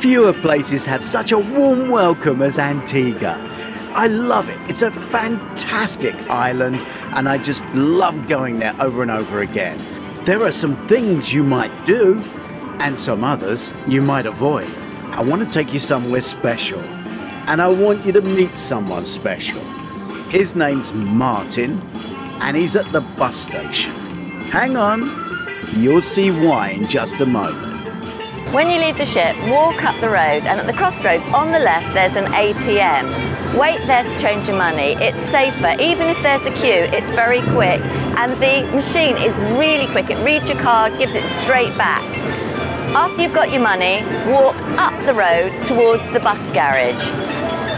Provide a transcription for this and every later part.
Fewer places have such a warm welcome as Antigua. I love it. It's a fantastic island, and I just love going there over and over again. There are some things you might do, and some others you might avoid. I want to take you somewhere special, and I want you to meet someone special. His name's Martin, and he's at the bus station. Hang on, you'll see why in just a moment. When you leave the ship, walk up the road, and at the crossroads on the left there's an ATM. Wait there to change your money. It's safer. Even if there's a queue, it's very quick, and the machine is really quick. It reads your card, gives it straight back. After you've got your money, walk up the road towards the bus garage.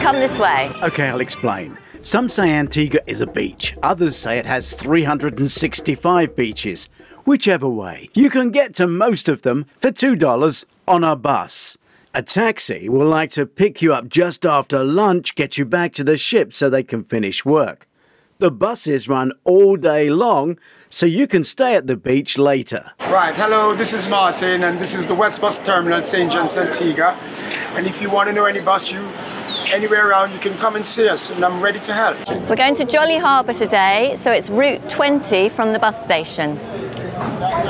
Come this way. Okay, I'll explain. Some say Antigua is a beach. Others say it has 365 beaches. Whichever way, you can get to most of them for $2 on a bus. A taxi will like to pick you up just after lunch, get you back to the ship so they can finish work. The buses run all day long, so you can stay at the beach later. Right, hello, this is Martin, and this is the West Bus Terminal, St. John's, Antigua. And if you want to know any bus anywhere around, you can come and see us, and I'm ready to help. We're going to Jolly Harbour today, so it's route 20 from the bus station.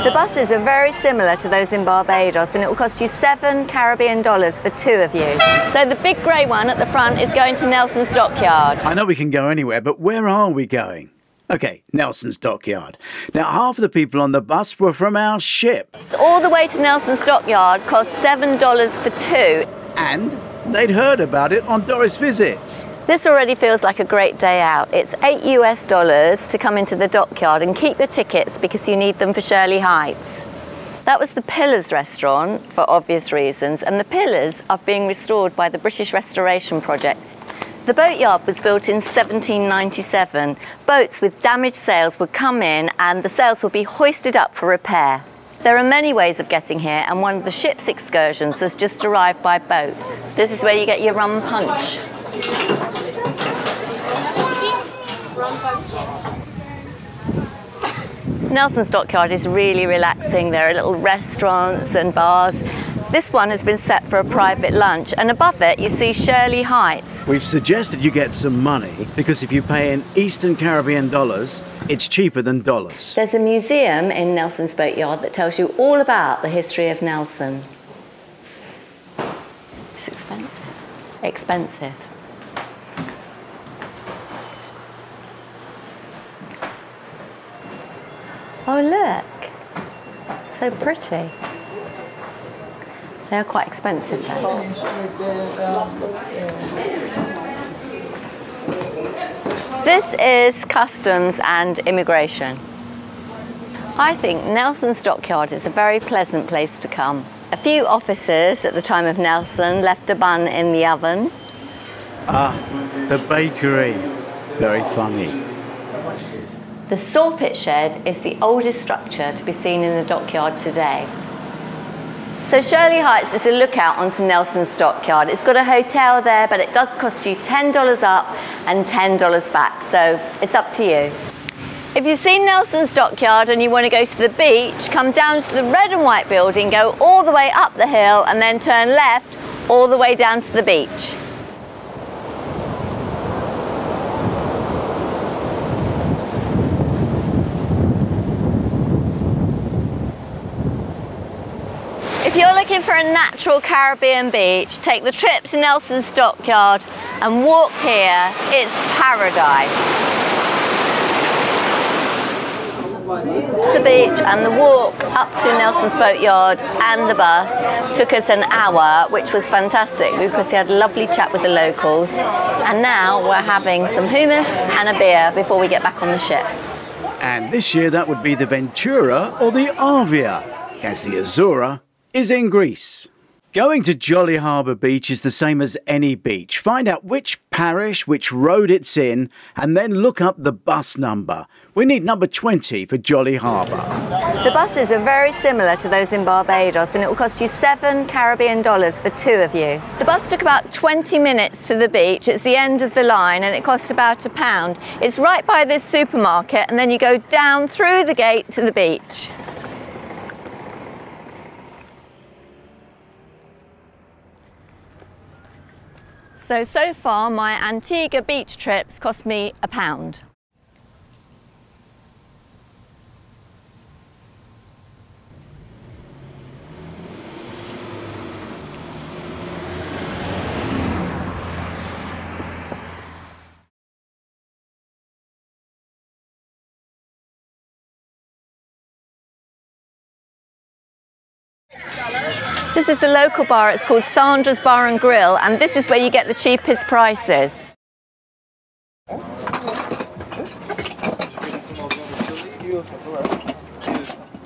The buses are very similar to those in Barbados, and it will cost you $7 Caribbean for two of you. So the big grey one at the front is going to Nelson's Dockyard. I know we can go anywhere, but where are we going? Okay, Nelson's Dockyard. Now, half of the people on the bus were from our ship. All the way to Nelson's Dockyard costs $7 for two. And they'd heard about it on Doris Visits. This already feels like a great day out. It's $8 US to come into the Dockyard, and keep your tickets because you need them for Shirley Heights. That was the Pillars restaurant for obvious reasons, and the Pillars are being restored by the British Restoration Project. The boatyard was built in 1797. Boats with damaged sails would come in and the sails would be hoisted up for repair. There are many ways of getting here, and one of the ship's excursions has just arrived by boat. This is where you get your rum punch. Nelson's Dockyard is really relaxing. There are little restaurants and bars. This one has been set for a private lunch, and above it you see Shirley Heights. We've suggested you get some money because if you pay in Eastern Caribbean dollars, it's cheaper than dollars. There's a museum in Nelson's Boatyard that tells you all about the history of Nelson. It's expensive. Expensive. Oh look, so pretty. They're quite expensive though. This is Customs and Immigration. I think Nelson's Dockyard is a very pleasant place to come. A few officers at the time of Nelson left a bun in the oven. Ah, the bakery. Very funny. The sawpit shed is the oldest structure to be seen in the Dockyard today. So Shirley Heights is a lookout onto Nelson's Dockyard. It's got a hotel there, but it does cost you $10 up and $10 back, so it's up to you. If you've seen Nelson's Dockyard and you want to go to the beach, come down to the red and white building, go all the way up the hill and then turn left all the way down to the beach. If you're looking for a natural Caribbean beach, take the trip to Nelson's Dockyard and walk here. It's paradise. The beach and the walk up to Nelson's Boatyard and the bus took us an hour, which was fantastic because we had a lovely chat with the locals. And now we're having some hummus and a beer before we get back on the ship. And this year that would be the Ventura or the Avia, as the Azura is in Greece. Going to Jolly Harbour Beach is the same as any beach. Find out which parish, which road it's in, and then look up the bus number. We need number 20 for Jolly Harbour. The buses are very similar to those in Barbados, and it will cost you $7 Caribbean for two of you. The bus took about 20 minutes to the beach. It's the end of the line, and it cost about £1. It's right by this supermarket, and then you go down through the gate to the beach. So far my Antigua beach trips cost me £1. This is the local bar, it's called Sandra's Bar and Grill, and this is where you get the cheapest prices.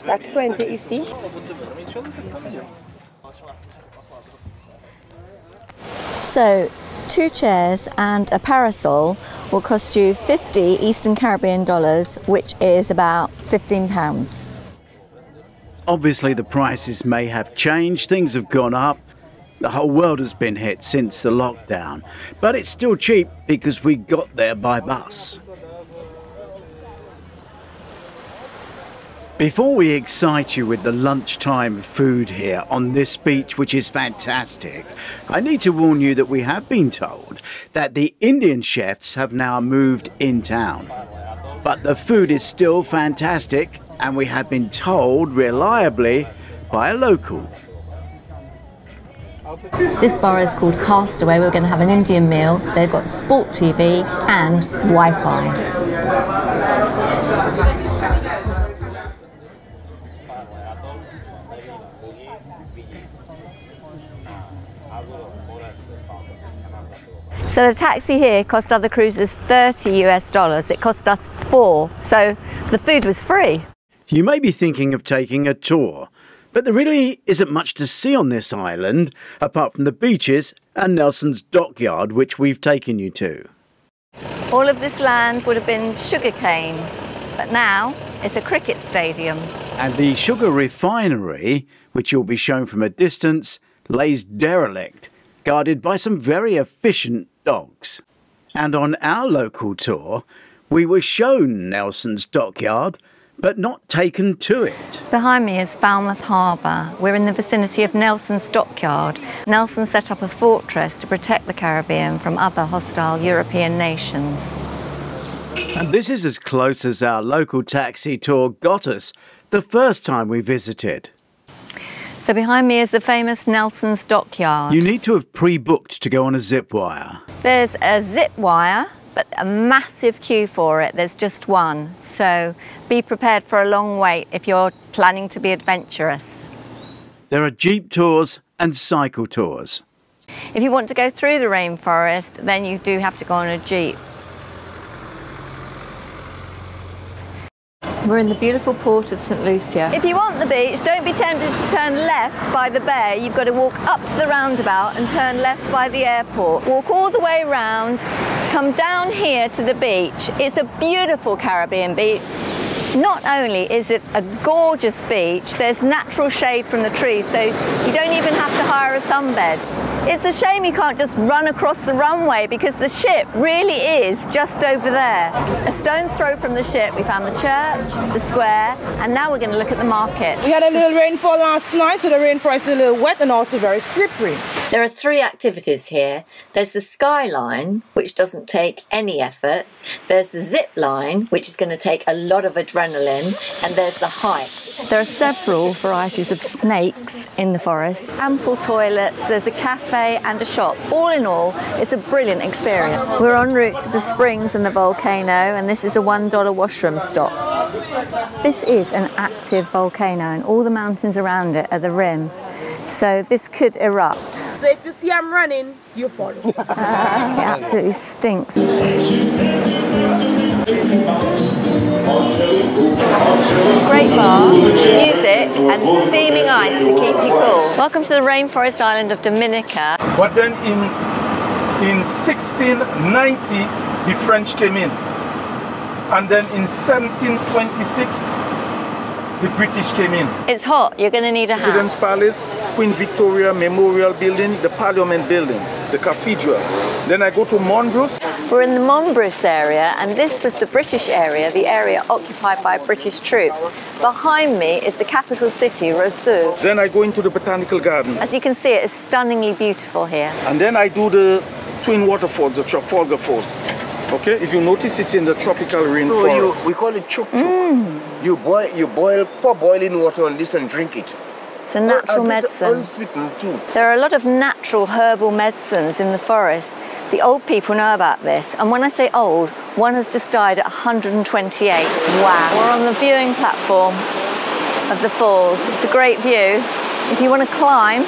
That's 20, you see. So, 2 chairs and a parasol will cost you 50 Eastern Caribbean dollars, which is about £15. Obviously, the prices may have changed, things have gone up. The whole world has been hit since the lockdown, but it's still cheap because we got there by bus. Before we excite you with the lunchtime food here on this beach, which is fantastic, I need to warn you that we have been told that the Indian chefs have now moved in town. But the food is still fantastic, and we have been told reliably by a local. This bar is called Castaway. We're going to have an Indian meal. They've got sport TV and Wi-Fi. So the taxi here cost other cruisers $30 US. It cost us $4, so the food was free. You may be thinking of taking a tour, but there really isn't much to see on this island apart from the beaches and Nelson's Dockyard, which we've taken you to. All of this land would have been sugarcane, but now it's a cricket stadium. And the sugar refinery, which you'll be shown from a distance, lays derelict, guarded by some very efficient dogs. And on our local tour, we were shown Nelson's Dockyard, but not taken to it. Behind me is Falmouth Harbour. We're in the vicinity of Nelson's Dockyard. Nelson set up a fortress to protect the Caribbean from other hostile European nations. And this is as close as our local taxi tour got us the first time we visited. So behind me is the famous Nelson's Dockyard. You need to have pre-booked to go on a zip wire. There's a zip wire, but a massive queue for it. There's just one. So be prepared for a long wait if you're planning to be adventurous. There are jeep tours and cycle tours. If you want to go through the rainforest, then you do have to go on a jeep. We're in the beautiful port of St. Lucia. If you want the beach, don't be tempted to turn left by the bay. You've got to walk up to the roundabout and turn left by the airport. Walk all the way around, come down here to the beach. It's a beautiful Caribbean beach. Not only is it a gorgeous beach, there's natural shade from the trees, so you don't even have to hire a sunbed. It's a shame you can't just run across the runway because the ship really is just over there. A stone's throw from the ship, we found the church, the square, and now we're going to look at the market. We had a little rainfall last night, so the rainforest is a little wet and also very slippery. There are 3 activities here. There's the skyline, which doesn't take any effort. There's the zip line, which is going to take a lot of adrenaline. And there's the hike. There are several varieties of snakes in the forest. Ample toilets, there's a cafe and a shop. All in all, it's a brilliant experience. We're en route to the springs and the volcano, and this is a $1 washroom stop. This is an active volcano, and all the mountains around it are the rim. So this could erupt. So if you see I'm running, you follow. It absolutely stinks. Great bar, music and steaming ice to keep you cool. Welcome to the rainforest island of Dominica. But then in 1690, the French came in. And then in 1726, the British came in. It's hot, you're going to need a hat. President's Palace, Queen Victoria Memorial Building, the Parliament Building, the Cathedral. Then I go to Monbrus. We're in the Monbrus area, and this was the British area, the area occupied by British troops. Behind me is the capital city, Roseau. Then I go into the Botanical Gardens. As you can see, it is stunningly beautiful here. And then I do the twin waterfalls, the Trafalgar Falls. Okay, if you notice, it's in the tropical rainforest. So we call it chuk chuk. You pour boiling water on this and drink it. It's a natural medicine. Unsweetened too. There are a lot of natural herbal medicines in the forest. The old people know about this, and when I say old, one has just died at 128. Wow. We're on the viewing platform of the falls. It's a great view. If you want to climb,